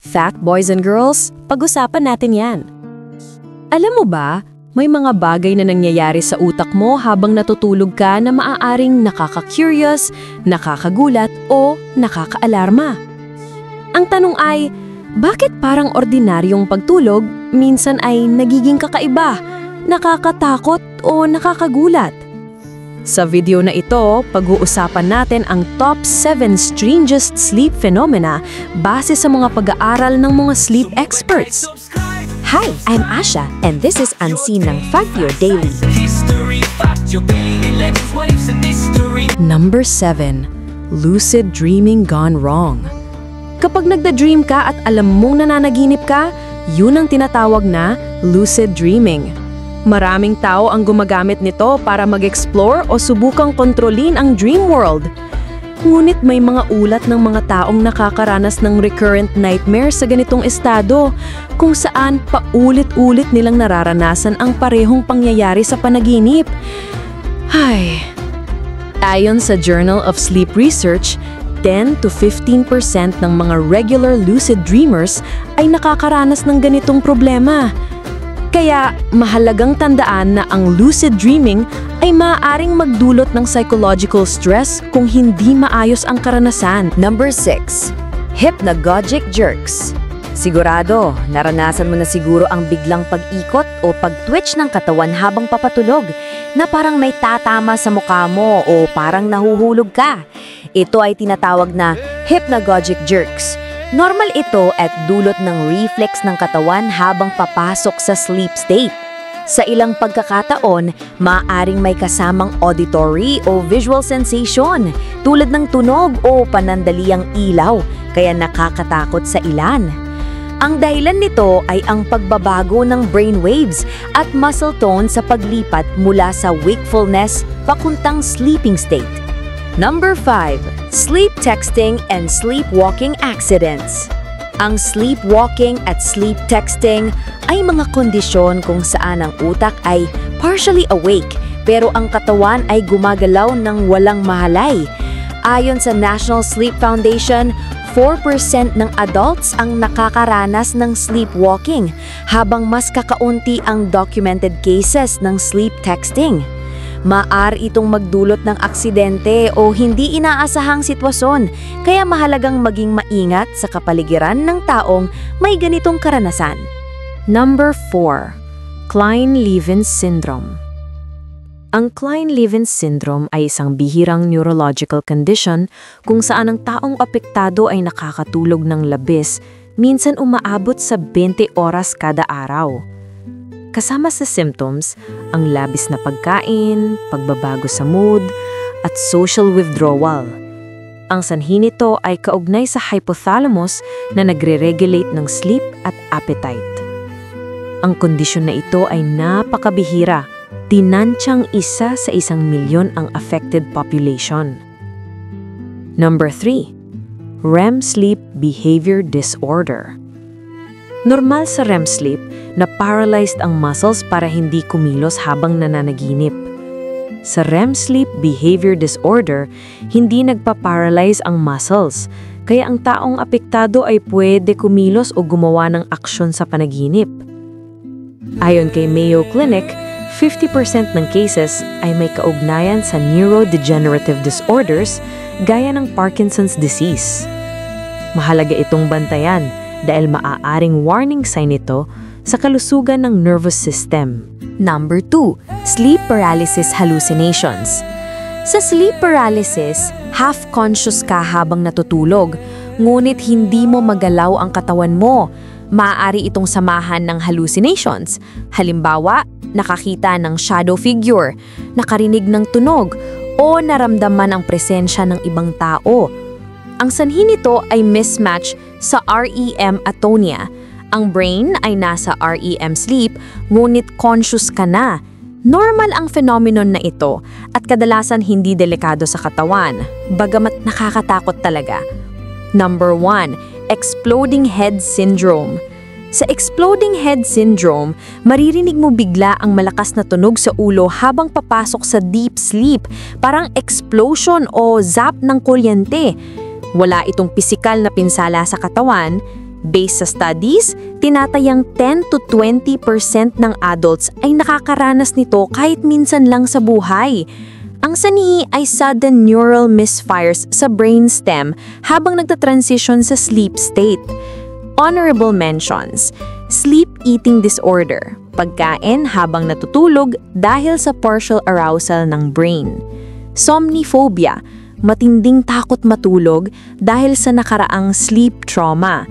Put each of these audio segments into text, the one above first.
Fact, boys and girls, pag-usapan natin yan. Alam mo ba, may mga bagay na nangyayari sa utak mo habang natutulog ka na maaaring nakaka-curious, nakakagulat o nakaka-alarma. Ang tanong ay, bakit parang ordinaryong pagtulog minsan ay nagiging kakaiba, nakakatakot o nakakagulat? Sa video na ito, pag-uusapan natin ang top 7 strangest sleep phenomena base sa mga pag-aaral ng mga sleep experts. Hi, I'm Asha, and this is Unseen ng Fact Your Daily. Number 7. Lucid dreaming gone wrong. Kapag nagda-dream ka at alam mong nananaginip ka, yun ang tinatawag na lucid dreaming. Maraming tao ang gumagamit nito para mag-explore o subukang kontrolin ang dream world. Ngunit may mga ulat ng mga taong nakakaranas ng recurrent nightmare sa ganitong estado, kung saan paulit-ulit nilang nararanasan ang parehong pangyayari sa panaginip. Ay. Ayon sa Journal of Sleep Research, 10 to 15% ng mga regular lucid dreamers ay nakakaranas ng ganitong problema. Kaya mahalagang tandaan na ang lucid dreaming ay maaaring magdulot ng psychological stress kung hindi maayos ang karanasan. Number 6. Hypnagogic jerks. Sigurado, naranasan mo na siguro ang biglang pag-ikot o pag-twitch ng katawan habang papatulog na parang may tatama sa mukha mo o parang nahuhulog ka. Ito ay tinatawag na hypnagogic jerks. Normal ito at dulot ng reflex ng katawan habang papasok sa sleep state. Sa ilang pagkakataon, maaaring may kasamang auditory o visual sensation tulad ng tunog o panandaliang ilaw, kaya nakakatakot sa ilan. Ang dahilan nito ay ang pagbabago ng brainwaves at muscle tone sa paglipat mula sa wakefulness papuntang sleeping state. Number 5. Sleep texting and sleepwalking accidents. Ang sleepwalking at sleep texting ay mga kondisyon kung saan ang utak ay partially awake pero ang katawan ay gumagalaw ng walang mahalay. Ayon sa National Sleep Foundation, 4% ng adults ang nakakaranas ng sleepwalking habang mas kakaunti ang documented cases ng sleep texting. Maaari itong magdulot ng aksidente o hindi inaasahang sitwasyon, kaya mahalagang maging maingat sa kapaligiran ng taong may ganitong karanasan. Number 4. Klein-Levin syndrome. Ang Klein-Levin syndrome ay isang bihirang neurological condition kung saan ang taong apektado ay nakakatulog ng labis, minsan umaabot sa 20 oras kada araw. Kasama sa symptoms, ang labis na pagkain, pagbabago sa mood, at social withdrawal. Ang sanhi nito ay kaugnay sa hypothalamus na nagre-regulate ng sleep at appetite. Ang kondisyon na ito ay napakabihira, tinantyang 1 sa 1 milyon ang affected population. Number 3. REM sleep behavior disorder. Normal sa REM sleep na paralyzed ang muscles para hindi kumilos habang nananaginip. Sa REM sleep behavior disorder, hindi nagpa-paralyze ang muscles, kaya ang taong apektado ay pwede kumilos o gumawa ng aksyon sa panaginip. Ayon kay Mayo Clinic, 50% ng cases ay may kaugnayan sa neurodegenerative disorders gaya ng Parkinson's disease. Mahalaga itong bantayan dahil maaaring warning sign ito sa kalusugan ng nervous system. Number 2. Sleep paralysis hallucinations. Sa sleep paralysis, half-conscious ka habang natutulog, ngunit hindi mo magalaw ang katawan mo. Maaari itong samahan ng hallucinations. Halimbawa, nakakita ng shadow figure, nakarinig ng tunog, o naramdaman ang presensya ng ibang tao. Ang sanhi nito ay mismatch sa REM atonia. Ang brain ay nasa REM sleep, ngunit conscious ka na. Normal ang phenomenon na ito at kadalasan hindi delikado sa katawan, bagamat nakakatakot talaga. Number 1. Exploding head syndrome. Sa exploding head syndrome, maririnig mo bigla ang malakas na tunog sa ulo habang papasok sa deep sleep, parang explosion o zap ng kuryente. Wala itong pisikal na pinsala sa katawan, Based sa studies, tinatayang 10 to 20% ng adults ay nakakaranas nito kahit minsan lang sa buhay. Ang sanhi ay sudden neural misfires sa brainstem habang nagtatransition sa sleep state. Honorable mentions: sleep eating disorder, pagkain habang natutulog dahil sa partial arousal ng brain. Somniphobia, matinding takot matulog dahil sa nakaraang sleep trauma.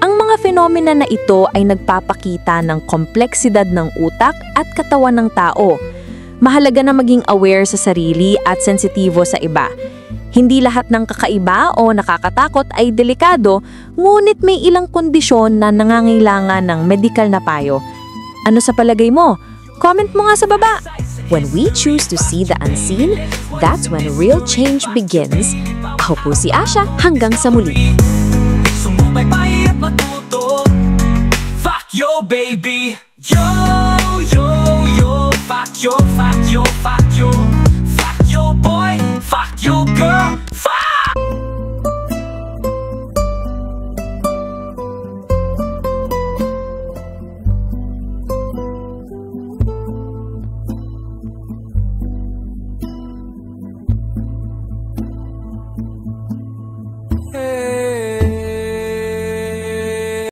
Ang mga fenomena na ito ay nagpapakita ng kompleksidad ng utak at katawan ng tao. Mahalaga na maging aware sa sarili at sensitibo sa iba. Hindi lahat ng kakaiba o nakakatakot ay delikado, ngunit may ilang kondisyon na nangangailangan ng medikal na payo. Ano sa palagay mo? Comment mo nga sa baba! When we choose to see the unseen, that's when real change begins. Ako po si Asha, hanggang sa muli. Sumubaybay at matuto. Fuck yo baby, yo!